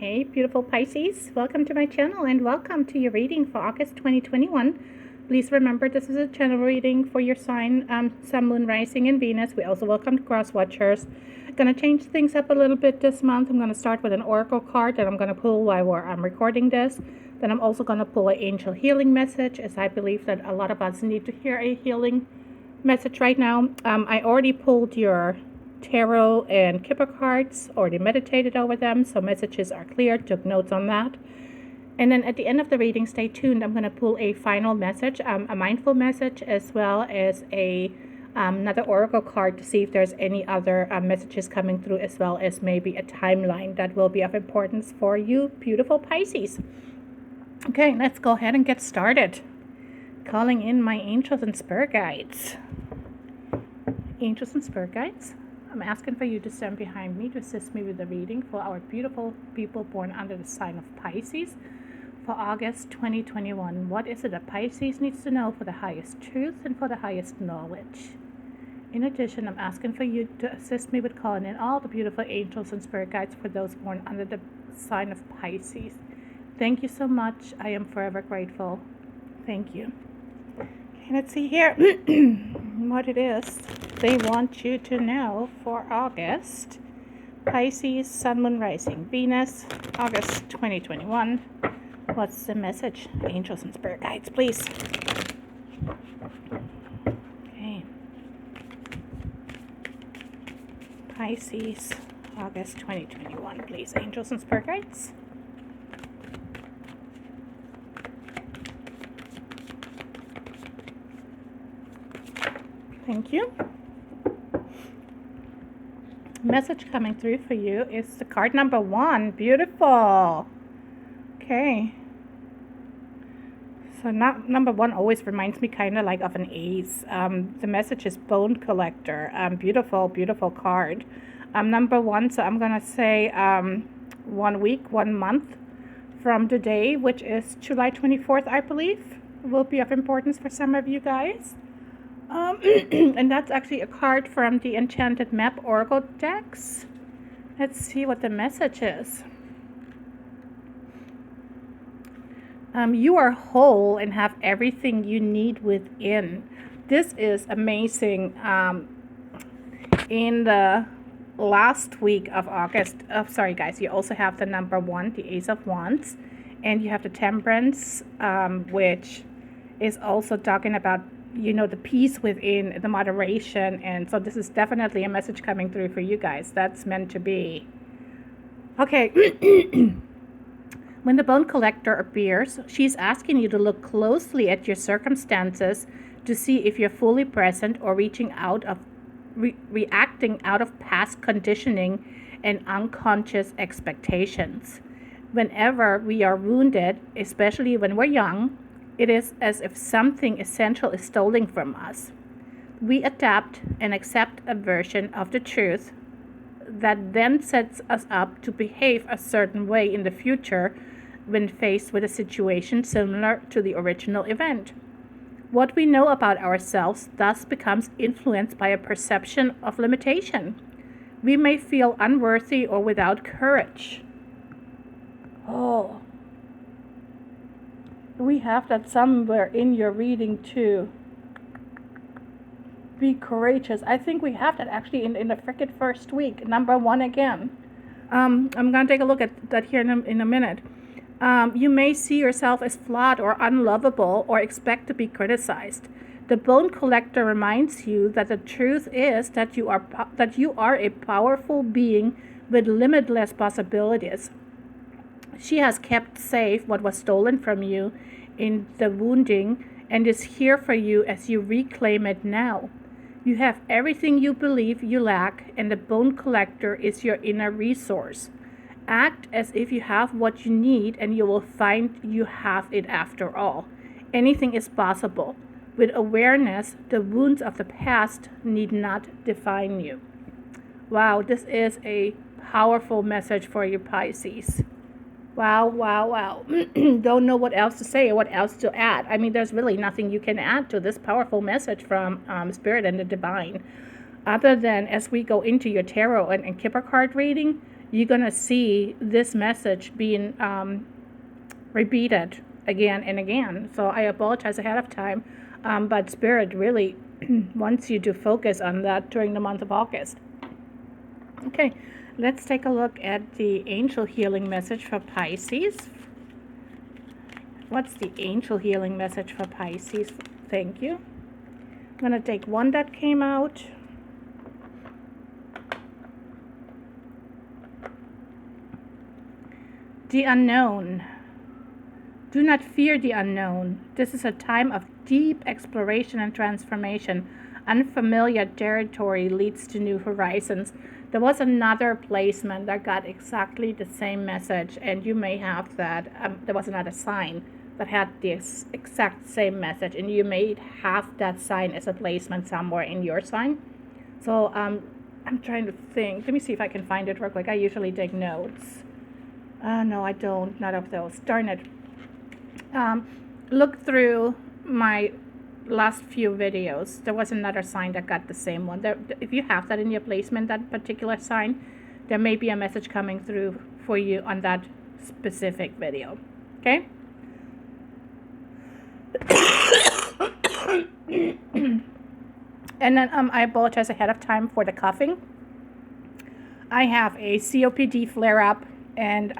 Hey, beautiful Pisces. Welcome to my channel and welcome to your reading for August 2021. Please remember this is a channel reading for your sign, Sun, Moon, Rising, and Venus. We also welcome cross watchers. Going to change things up a little bit this month. I'm going to start with an oracle card that I'm going to pull while I'm recording this. Then I'm also going to pull an angel healing message, as I believe that a lot of us need to hear a healing message right now. I already pulled your tarot and kipper cards, already meditated over them, so messages are clear, took notes on that. And then at the end of the reading, stay tuned, I'm going to pull a final message, a mindful message, as well as another oracle card to see if there's any other messages coming through, as well as maybe a timeline that will be of importance for you beautiful Pisces. Okay, let's go ahead and get started. Calling in my angels and spirit guides. Angels and spirit guides, I'm asking for you to stand behind me to assist me with the reading for our beautiful people born under the sign of Pisces for August 2021. What is it that Pisces needs to know for the highest truth and for the highest knowledge? In addition, I'm asking for you to assist me with calling in all the beautiful angels and spirit guides for those born under the sign of Pisces. Thank you so much. I am forever grateful. Thank you. Okay, let's see here what it is they want you to know for August. Pisces, Sun, Moon, Rising, Venus, August 2021. What's the message? Angels and spirit guides, please. Okay. Pisces, August 2021, please. Angels and spirit guides. Thank you. Message coming through for you is the card number 1. Beautiful. Okay. So number 1 always reminds me kind of like of an ace. The message is bone collector. Beautiful, beautiful card. Number 1, so I'm going to say 1 week, 1 month from today, which is July 24th, I believe, will be of importance for some of you guys. And that's actually a card from the Enchanted Map Oracle decks. Let's see what the message is. You are whole and have everything you need within. This is amazing. In the last week of August, sorry guys, you also have the number 1, the Ace of Wands, and you have the Temperance, which is also talking about, you know, the peace within, the moderation. And so this is definitely a message coming through for you guys. That's meant to be. Okay. When the bone collector appears, she's asking you to look closely at your circumstances to see if you're fully present or reaching out of reacting out of past conditioning and unconscious expectations. Whenever we are wounded, especially when we're young, it is as if something essential is stolen from us. We adapt and accept a version of the truth that then sets us up to behave a certain way in the future when faced with a situation similar to the original event. What we know about ourselves thus becomes influenced by a perception of limitation. We may feel unworthy or without courage. Oh. We have that somewhere in your reading too. Be courageous. I think we have that actually in the frickin' first week. Number 1 again. I'm going to take a look at that here in a minute. You may see yourself as flawed or unlovable or expect to be criticized. The bone collector reminds you that the truth is that you are a powerful being with limitless possibilities. She has kept safe what was stolen from you in the wounding and is here for you as you reclaim it now. You have everything you believe you lack, and the bone collector is your inner resource. Act as if you have what you need, and you will find you have it after all. Anything is possible. With awareness, the wounds of the past need not define you. Wow, this is a powerful message for you, Pisces. Wow, wow, wow. Don't know what else to say or what else to add. I mean, there's really nothing you can add to this powerful message from Spirit and the Divine. Other than, as we go into your tarot and kipper card reading, you're going to see this message being repeated again and again. So I apologize ahead of time, but Spirit really wants you to focus on that during the month of August. Okay, let's take a look at the angel healing message for Pisces. What's the angel healing message for Pisces? Thank you. I'm going to take one that came out. The unknown. Do not fear the unknown. This is a time of deep exploration and transformation. Unfamiliar territory leads to new horizons. There was another placement that got exactly the same message, and you may have that. There was another sign that had the exact same message, and you may have that sign as a placement somewhere in your sign. So I'm trying to think. Let me see if I can find it real quick. I usually take notes. No, I don't. None of those. Darn it. Look through my last few videos. There was another sign that got the same one. If you have that in your placement, that particular sign, there may be a message coming through for you on that specific video. Okay? And then I apologize ahead of time for the coughing. I have a COPD flare-up, and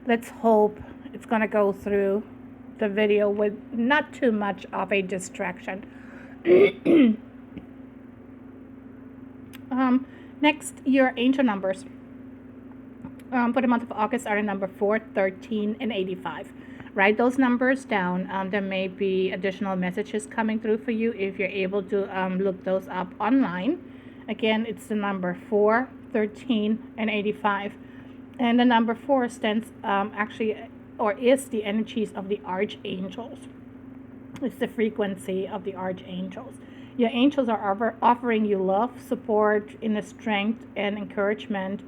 let's hope it's going to go through the video with not too much of a distraction. Next, your angel numbers for the month of August are the number 4, 13, and 85. Write those numbers down. There may be additional messages coming through for you if you're able to look those up online. Again, it's the number 4, 13, and 85. And the number 4 stands is the energies of the archangels. It's the frequency of the archangels. Your angels are offering you love, support, inner strength, and encouragement.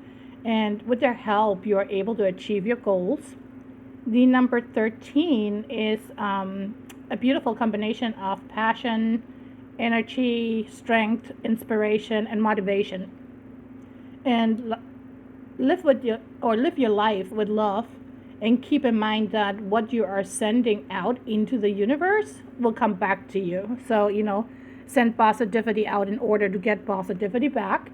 And with their help, you are able to achieve your goals. The number 13 is a beautiful combination of passion, energy, strength, inspiration, and motivation. And live your life with love, and keep in mind that what you are sending out into the universe will come back to you. So, send positivity out in order to get positivity back.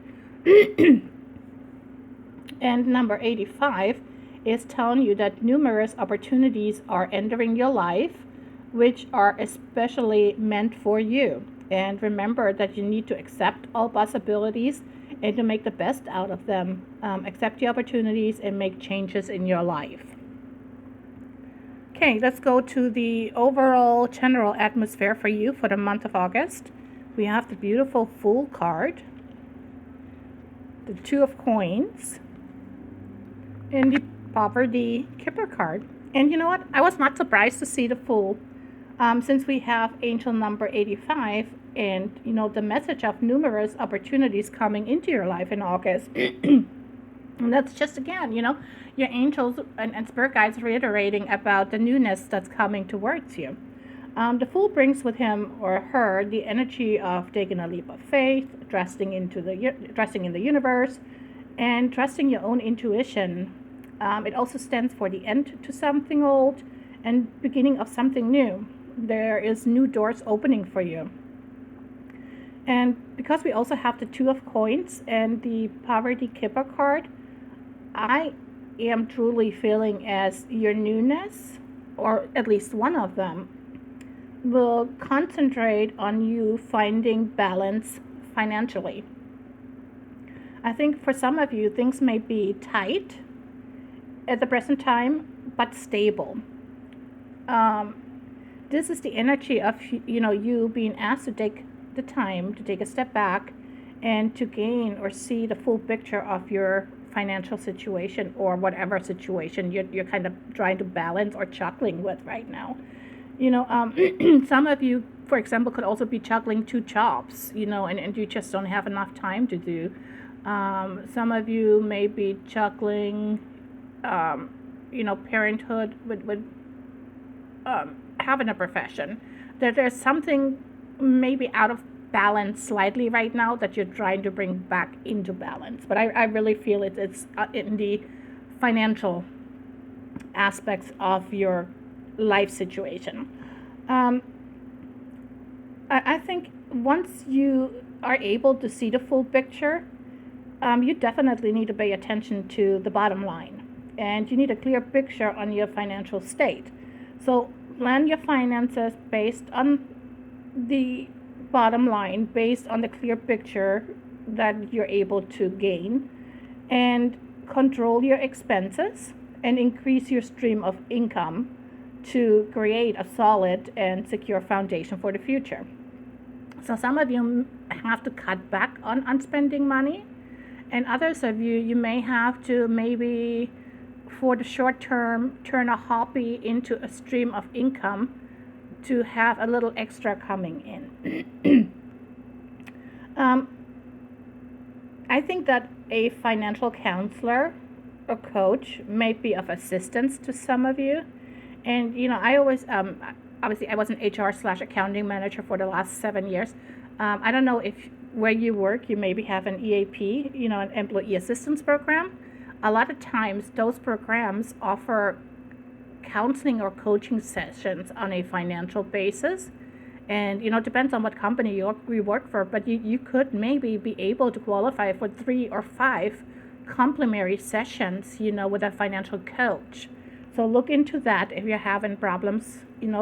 And number 85 is telling you that numerous opportunities are entering your life, which are especially meant for you. And remember that you need to accept all possibilities and to make the best out of them. Accept the opportunities and make changes in your life. Okay, let's go to the overall general atmosphere for you for the month of August. We have the beautiful Fool card, the Two of Coins, and the Poverty Kipper card. And you know what? I was not surprised to see the Fool, since we have angel number 85 and, the message of numerous opportunities coming into your life in August. And that's just, again, your angels and spirit guides reiterating about the newness that's coming towards you. The Fool brings with him or her the energy of taking a leap of faith, trusting in the universe, and trusting your own intuition. It also stands for the end to something old and beginning of something new. There is new doors opening for you. And because we also have the Two of Coins and the Poverty Kipper card, I am truly feeling as your newness, or at least one of them, will concentrate on you finding balance financially. I think for some of you, things may be tight at the present time, but stable. This is the energy of, you being asked to take the time to take a step back and to gain or see the full picture of your financial situation, or whatever situation you're kind of trying to balance or juggling with right now. Some of you, for example, could also be juggling 2 jobs, and you just don't have enough time to do. Some of you may be juggling, parenthood with having a profession. There's something maybe out of balance slightly right now that you're trying to bring back into balance. But I really feel it's in the financial aspects of your life situation. Um, I think once you are able to see the full picture, you definitely need to pay attention to the bottom line. And you need a clear picture on your financial state. So plan your finances based on the bottom line, based on the clear picture that you're able to gain, and control your expenses and increase your stream of income to create a solid and secure foundation for the future. So some of you have to cut back on spending money, and others of you may have to maybe for the short term turn a hobby into a stream of income to have a little extra coming in. I think that a financial counselor or coach may be of assistance to some of you. And I always obviously I was an HR/accounting manager for the last 7 years. I don't know if where you work you maybe have an EAP, an employee assistance program. A lot of times those programs offer counseling or coaching sessions on a financial basis. And it depends on what company you work for, but you could maybe be able to qualify for 3 or 5 complimentary sessions, with a financial coach. So look into that if you're having problems,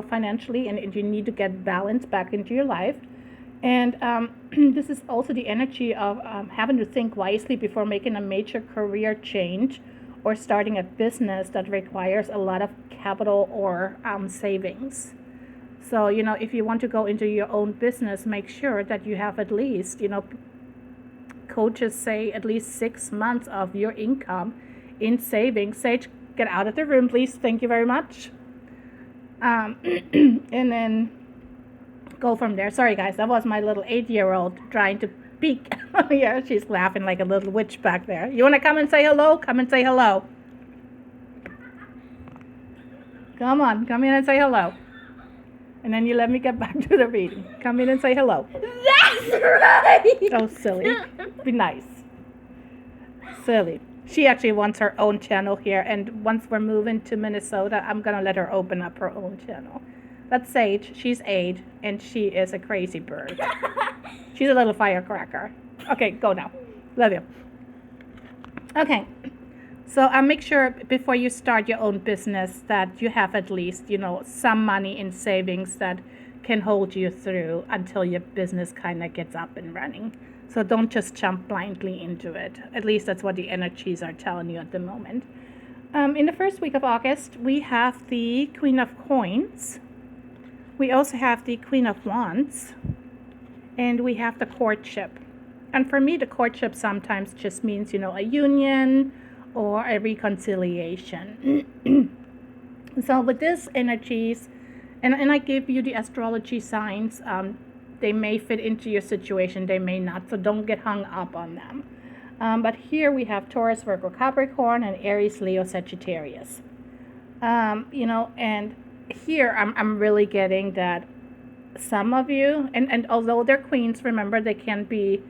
financially, and you need to get balance back into your life. And this is also the energy of having to think wisely before making a major career change or starting a business that requires a lot of capital or savings. So, if you want to go into your own business, make sure that you have at least, coaches say at least 6 months of your income in savings. Sage, get out of the room, please. Thank you very much. And then go from there. Sorry, guys. That was my little 8-year-old trying to peek. Yeah, she's laughing like a little witch back there. You want to come and say hello? Come and say hello. Come on. Come in and say hello. And then you let me get back to the reading. Come in and say hello. That's right. Oh, silly. Be nice. Silly. She actually wants her own channel here. And once we're moving to Minnesota, I'm going to let her open up her own channel. That's Sage. She's 8. And she is a crazy bird. She's a little firecracker. Okay, go now. Love you. Okay. So make sure before you start your own business that you have at least, some money in savings that can hold you through until your business kind of gets up and running. So don't just jump blindly into it. At least that's what the energies are telling you at the moment. In the first week of August, we have the Queen of Coins. We also have the Queen of Wands. And we have the Courtship. And for me, the courtship sometimes just means, a union or a reconciliation. So with these energies, and I give you the astrology signs, they may fit into your situation, they may not, so don't get hung up on them. But here we have Taurus, Virgo, Capricorn, and Aries, Leo, Sagittarius. And here I'm really getting that some of you, and although they're queens, remember they can be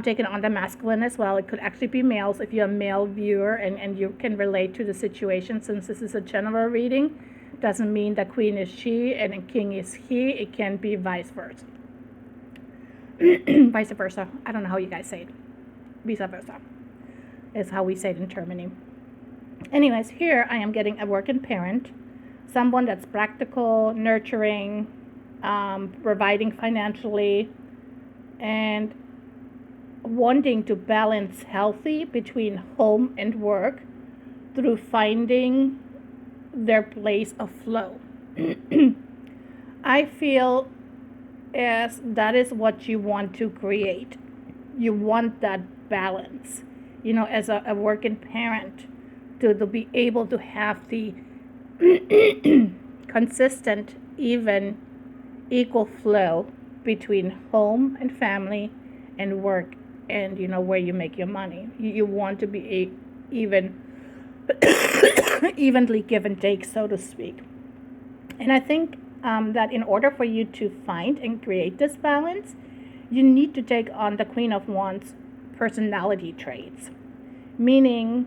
taken on the masculine as well. It could actually be males if you're a male viewer and you can relate to the situation. Since this is a general reading, doesn't mean that queen is she and king is he. It can be vice versa. Vice versa. I don't know how you guys say it. Vice versa is how we say it in Germany. Anyways, here I am getting a working parent, someone that's practical, nurturing, providing financially, and wanting to balance healthy between home and work through finding their place of flow. I feel as that is what you want to create. You want that balance, as a working parent to be able to have the consistent, even, equal flow between home and family and work and where you make your money. You want to be evenly give and take, so to speak. And I think that in order for you to find and create this balance, you need to take on the Queen of Wands personality traits, meaning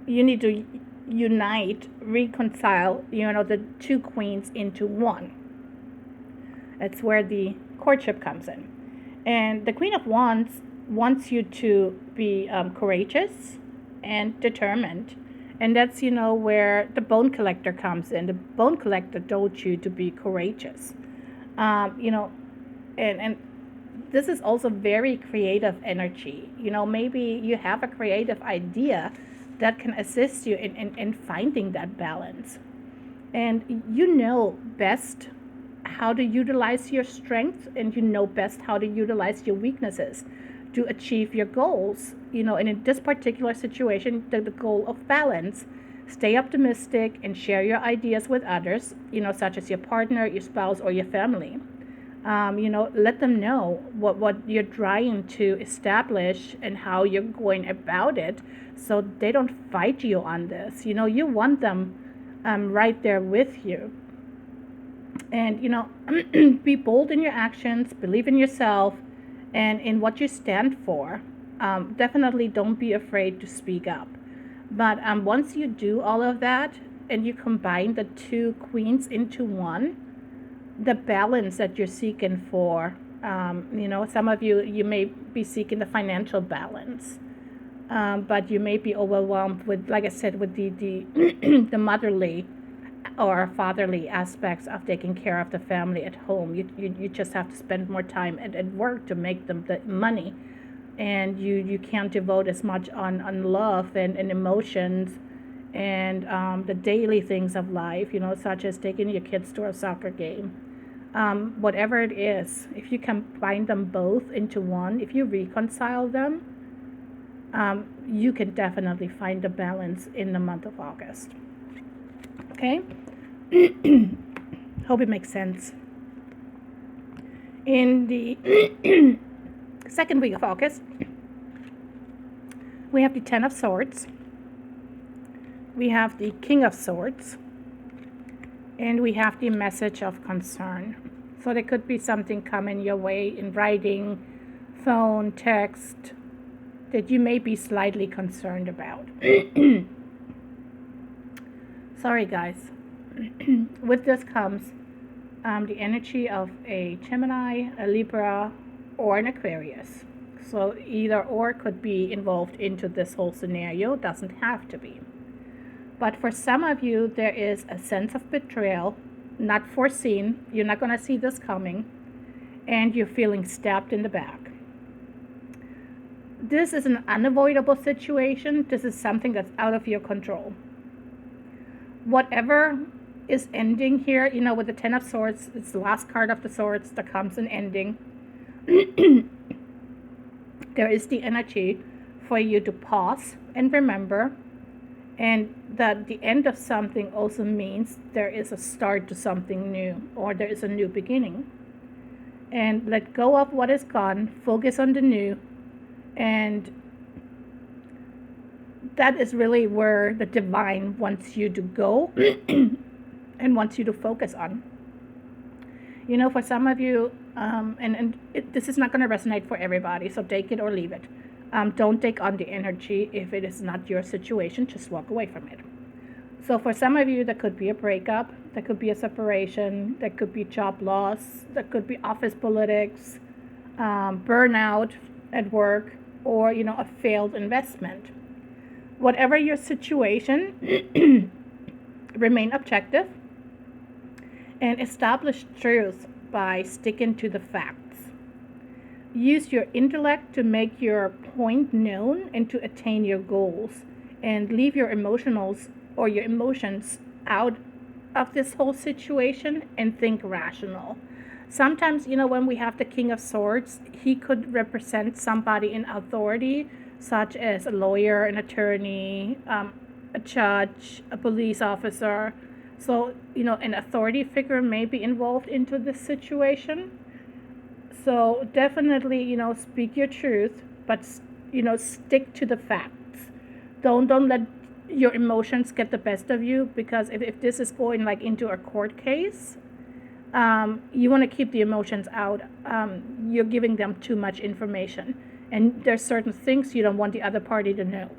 you need to unite, reconcile, the two queens into one. That's where the courtship comes in. And the Queen of Wands wants you to be courageous and determined. And that's, where the bone collector comes in. The bone collector told you to be courageous. And this is also very creative energy. Maybe you have a creative idea that can assist you in finding that balance. And you know best how to utilize your strengths, and you know best how to utilize your weaknesses to achieve your goals. And in this particular situation, the goal of balance. Stay optimistic and share your ideas with others, such as your partner, your spouse, or your family. Let them know what you're trying to establish and how you're going about it, so they don't fight you on this. You want them right there with you. And, be bold in your actions, believe in yourself and in what you stand for. Definitely don't be afraid to speak up. But once you do all of that and you combine the two queens into one, the balance that you're seeking for, some of you may be seeking the financial balance, but you may be overwhelmed with, like I said, with the the motherly or fatherly aspects of taking care of the family at home. You just have to spend more time at work to make them the money, and you can't devote as much on love and emotions and the daily things of life, such as taking your kids to a soccer game. Whatever it is, if you combine them both into one, if you reconcile them, you can definitely find a balance in the month of August. Okay? Hope it makes sense. In the second week of August, we have the Ten of Swords, we have the King of Swords, and we have the Message of Concern. So there could be something coming your way in writing, phone, text, that you may be slightly concerned about. Sorry, guys. With this comes the energy of a Gemini, a Libra, or an Aquarius. So either or could be involved into this whole scenario. Doesn't have to be. But for some of you, there is a sense of betrayal, not foreseen. You're not going to see this coming. And you're feeling stabbed in the back. This is an unavoidable situation. This is something that's out of your control. Whatever is ending here, with the Ten of Swords, it's the last card of the Swords that comes in ending. There is the energy for you to pause and remember, and that the end of something also means there is a start to something new, or there is a new beginning. And let go of what is gone, focus on the new, and that is really where the divine wants you to go and wants you to focus on. For some of you, this is not going to resonate for everybody, so take it or leave it. Don't take on the energy if it is not your situation. Just walk away from it. So for some of you, that could be a breakup, that could be a separation, that could be job loss, that could be office politics, burnout at work, or, a failed investment. Whatever your situation, remain objective and establish truth by sticking to the facts. Use your intellect to make your point known and to attain your goals, and leave your emotions out of this whole situation and think rational. Sometimes, when we have the King of Swords, he could represent somebody in authority, such as a lawyer, an attorney, a judge, a police officer. So, an authority figure may be involved into this situation. So definitely, speak your truth, but, stick to the facts. Don't let your emotions get the best of you, because if this is going like into a court case, you want to keep the emotions out. You're giving them too much information, and there's certain things you don't want the other party to know.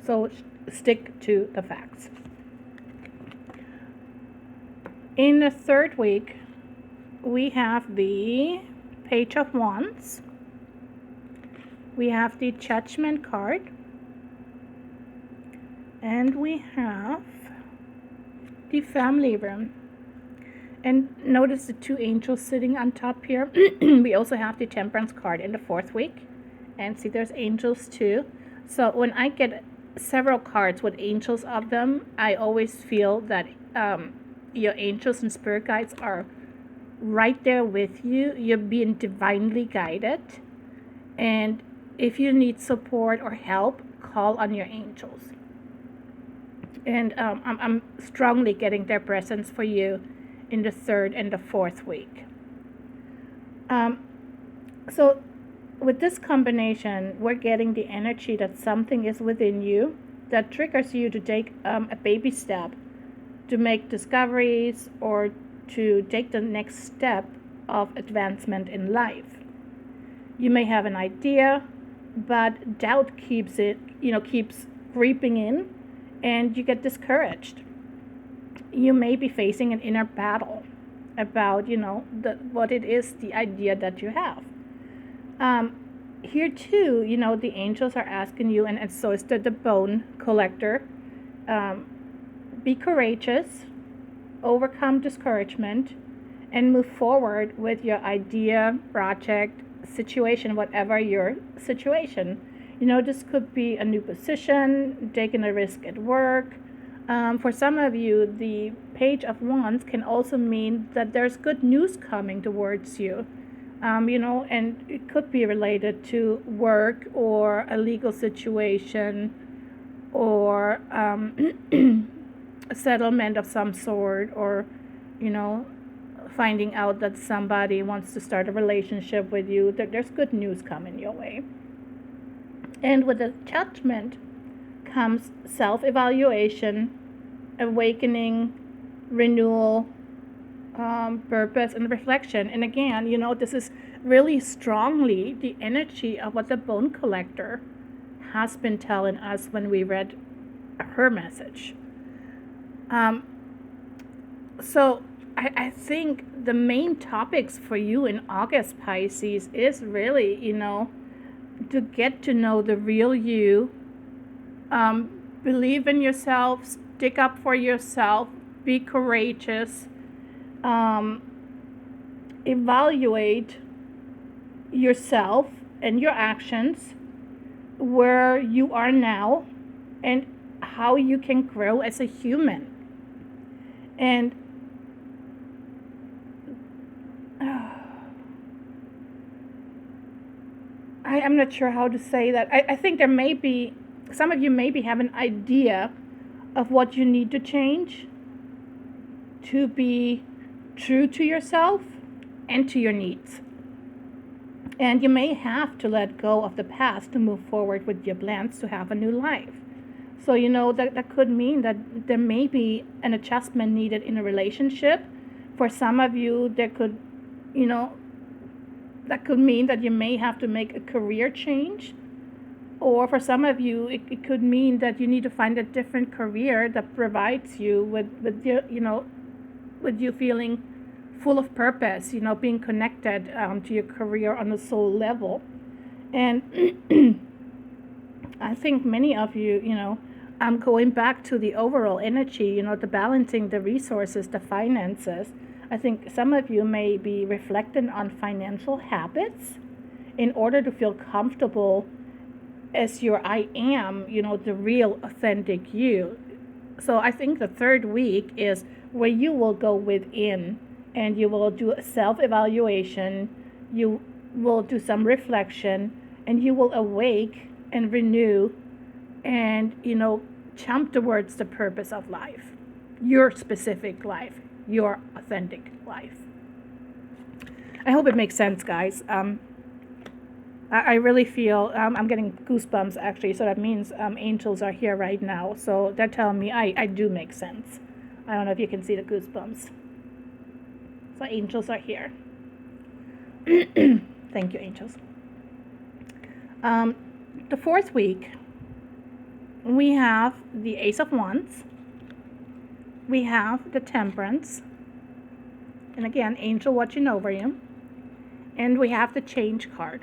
So stick to the facts. In the third week, we have the Page of Wands. We have the Judgment card. And we have the Family Room. And notice the two angels sitting on top here. We also have the Temperance card in the fourth week. And see, there's angels too. So when I get several cards with angels of them, I always feel that your angels and spirit guides are right there with you. You're being divinely guided. And if you need support or help, call on your angels. And I'm strongly getting their presence for you in the third and the fourth week. So with this combination, we're getting the energy that something is within you that triggers you to take a baby step, to make discoveries, or to take the next step of advancement in life. You may have an idea, but doubt keeps creeping in, and you get discouraged. You may be facing an inner battle about, what it is, the idea that you have. Here too, the angels are asking you, and so is the bone collector, be courageous, overcome discouragement, and move forward with your idea, project, situation, whatever your situation. This could be a new position, taking a risk at work. For some of you, the Page of Wands can also mean that there's good news coming towards you. And it could be related to work or a legal situation, or a settlement of some sort, or, finding out that somebody wants to start a relationship with you. There's good news coming your way. And with the Judgment comes self-evaluation, awakening, renewal, purpose, and reflection. And again, this is really strongly the energy of what the bone collector has been telling us when we read her message. So I think the main topics for you in August, Pisces, is really, to get to know the real you, believe in yourself, stick up for yourself, be courageous, evaluate yourself and your actions, where you are now, and how you can grow as a human. And I'm not sure how to say that. I think there may be, some of you maybe have an idea of what you need to change to be true to yourself and to your needs. And you may have to let go of the past to move forward with your plans to have a new life. So, that could mean that there may be an adjustment needed in a relationship. For some of you, there could, that could mean that you may have to make a career change. Or for some of you, it could mean that you need to find a different career that provides you with your, with you feeling full of purpose, being connected to your career on a soul level. And I think many of you, going back to the overall energy, the balancing the resources, the finances. I think some of you may be reflecting on financial habits in order to feel comfortable as your I am, the real authentic you. So I think the third week is where you will go within and you will do a self-evaluation, you will do some reflection, and you will awake and renew and, jump towards the purpose of life, your specific life, your authentic life. I hope it makes sense, guys. I really feel I'm getting goosebumps actually, so that means angels are here right now. So they're telling me I do make sense. I don't know if you can see the goosebumps. So angels are here. Thank you, angels. The fourth week, we have the Ace of Wands. We have the Temperance. And again, angel watching over you. And we have the Change card.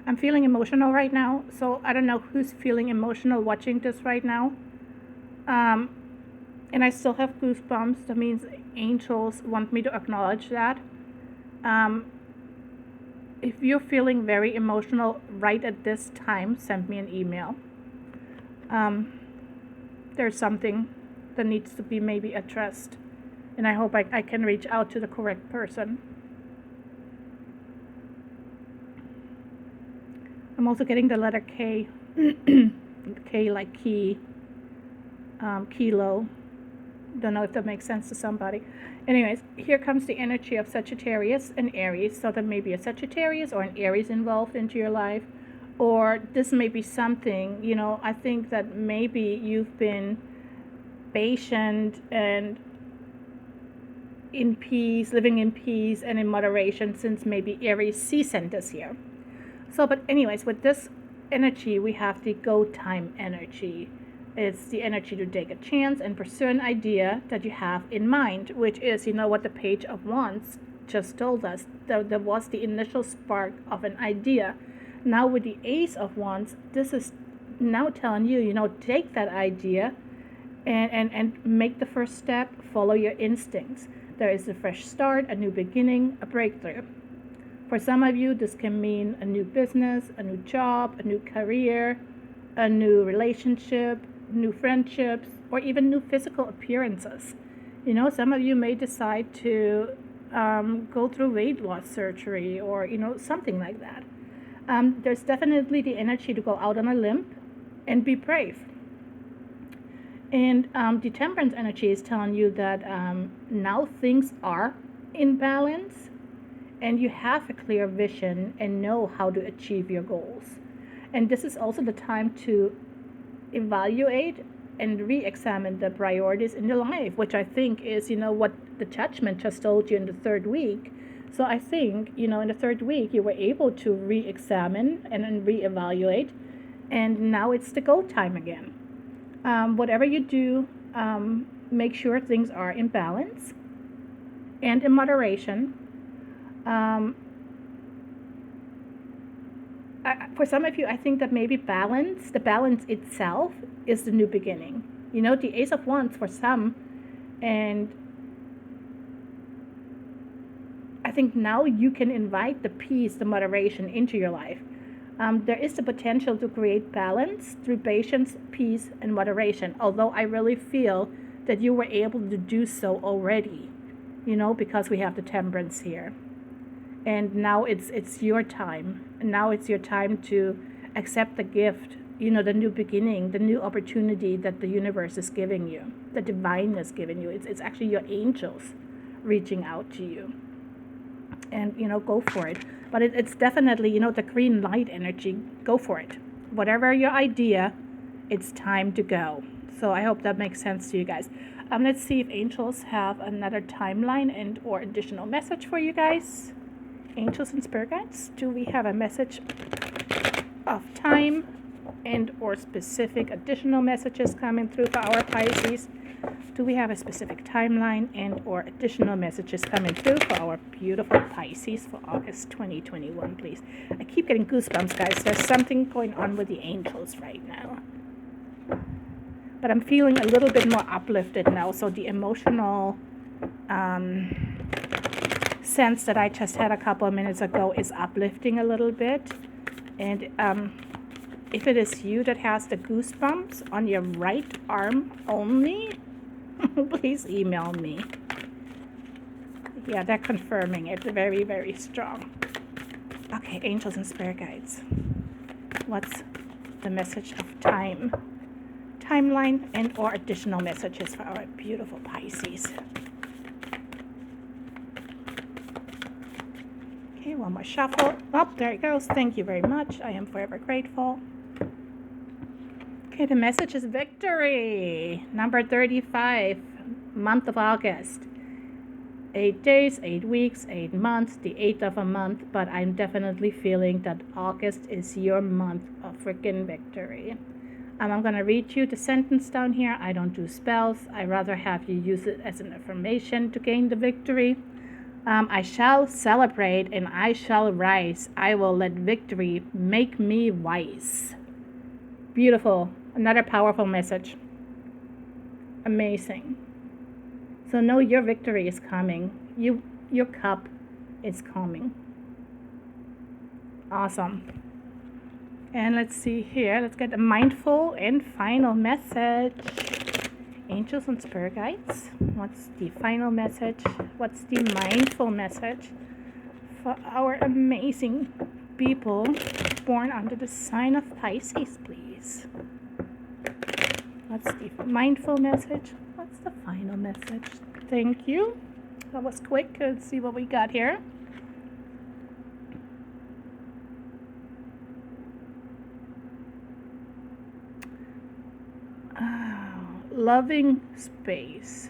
I'm feeling emotional right now, so I don't know who's feeling emotional watching this right now. And I still have goosebumps. That means angels want me to acknowledge that. If you're feeling very emotional right at this time, send me an email. There's something that needs to be maybe addressed, and I hope I can reach out to the correct person. I'm also getting the letter K. K like key, kilo. Don't know if that makes sense to somebody. Anyways, here comes the energy of Sagittarius and Aries. So there may be a Sagittarius or an Aries involved into your life. Or this may be something, I think that maybe you've been patient and in peace, living in peace and in moderation since maybe Aries season this year. So, but anyways, with this energy, we have the go time energy. It's the energy to take a chance and pursue an idea that you have in mind, which is, what the Page of Wands just told us. There was the initial spark of an idea. Now with the Ace of Wands, this is now telling you, take that idea and make the first step, follow your instincts. There is a fresh start, a new beginning, a breakthrough. For some of you, this can mean a new business, a new job, a new career, a new relationship, new friendships, or even new physical appearances. Some of you may decide to go through weight loss surgery or, something like that. There's definitely the energy to go out on a limb and be brave. And the Temperance energy is telling you that now things are in balance and you have a clear vision and know how to achieve your goals. And this is also the time to evaluate and re-examine the priorities in your life, which I think is, what the Judgment just told you in the third week. So I think, in the third week, you were able to re-examine and then re-evaluate, and now it's the go time again. Whatever you do, make sure things are in balance and in moderation. For some of you, I think that maybe the balance itself is the new beginning. The Ace of Wands for some, and I think now you can invite the peace, the moderation into your life. There is the potential to create balance through patience, peace, and moderation, although I really feel that you were able to do so already, because we have the Temperance here. And now it's your time. And now it's your time to accept the gift, the new beginning, the new opportunity that the universe is giving you, the divine is giving you. It's actually your angels reaching out to you. And, go for it. But it's definitely, the green light energy. Go for it. Whatever your idea, it's time to go. So I hope that makes sense to you guys. Let's see if angels have another timeline and or additional message for you guys. Angels and spirit guides, do we have a message of time and or specific additional messages coming through for our Pisces? Do we have a specific timeline and or additional messages coming through for our beautiful Pisces for August 2021, please? I keep getting goosebumps, guys. There's something going on with the angels right now. But I'm feeling a little bit more uplifted now, so the emotional sense that I just had a couple of minutes ago is uplifting a little bit. And if it is you that has the goosebumps on your right arm only, please email me. Yeah, they're confirming it. Very, very strong. Okay, angels and spirit guides. What's the message of timeline and or additional messages for our beautiful Pisces? one more shuffle. Oh, there it goes. Thank you very much. I am forever grateful. Okay, the message is victory. Number 35, month of August. 8 days, 8 weeks, 8 months, the 8th of a month, but I'm definitely feeling that August is your month of freaking victory. I'm going to read you the sentence down here. I don't do spells. I rather have you use it as an affirmation to gain the victory. I shall celebrate and I shall rise. I will let victory make me wise. Beautiful. Another powerful message. Amazing. So know your victory is coming. Your cup is coming. Awesome. And let's see here. Let's get a mindful and final message. Angels and spirit guides. What's the final message? What's the mindful message for our amazing people born under the sign of Pisces, please? What's the mindful message? What's the final message? Thank you. That was quick. Let's see what we got here. Loving space.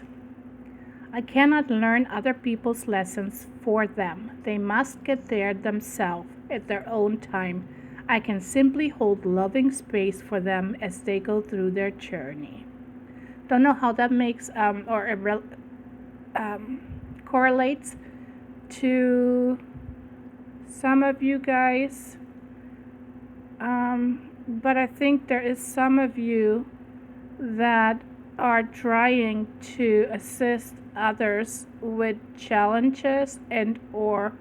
I cannot learn other people's lessons for them. They must get there themselves at their own time. I can simply hold loving space for them as they go through their journey. Don't know how that makes correlates to some of you guys, but I think there is some of you that are trying to assist others with challenges and or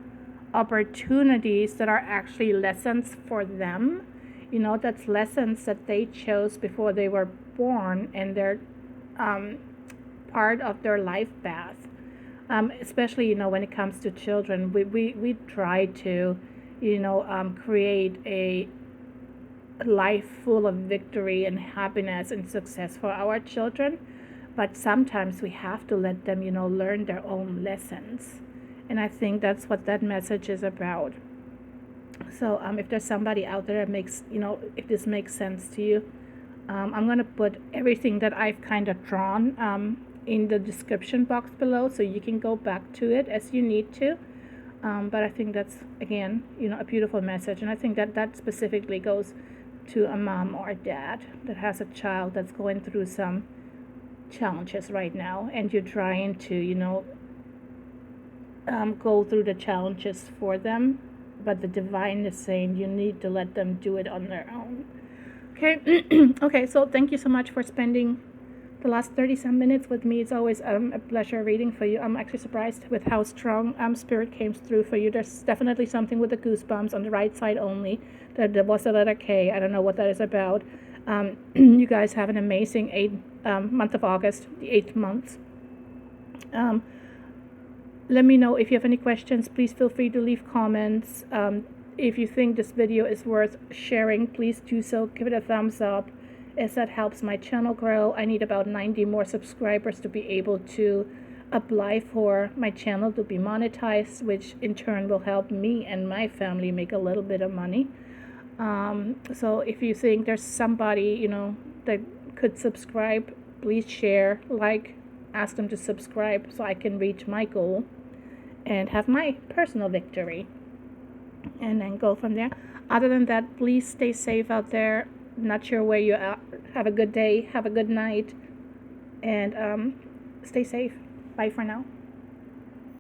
opportunities that are actually lessons for them. You know, that's lessons that they chose before they were born, and they're part of their life path. Especially, you know, when it comes to children, we try to, you know, create a life full of victory and happiness and success for our children, but sometimes we have to let them, you know, learn their own lessons. And I think that's what that message is about. So if there's somebody out there that makes, you know, if this makes sense to you, I'm going to put everything that I've kind of drawn in the description box below, so you can go back to it as you need to. But I think that's, again, you know, a beautiful message. And I think that specifically goes to a mom or a dad that has a child that's going through some challenges right now, and you're trying to, you know, go through the challenges for them, but the divine is saying you need to let them do it on their own. Okay. Okay, so thank you so much for spending the last 30-some minutes with me. It's always a pleasure reading for you. I'm actually surprised with how strong spirit came through for you. There's definitely something with the goosebumps on the right side only. There was the letter K. I don't know what that is about. You guys have an amazing month of August, the 8th month. Let me know if you have any questions. Please feel free to leave comments. If you think this video is worth sharing, please do so. Give it a thumbs up, as that helps my channel grow. I need about 90 more subscribers to be able to apply for my channel to be monetized, which in turn will help me and my family make a little bit of money. So if you think there's somebody, you know, that could subscribe, please share, like, ask them to subscribe so I can reach my goal and have my personal victory, and then go from there. Other than that, please stay safe out there. Not sure where you are. Have a good day, have a good night, and stay safe. Bye for now.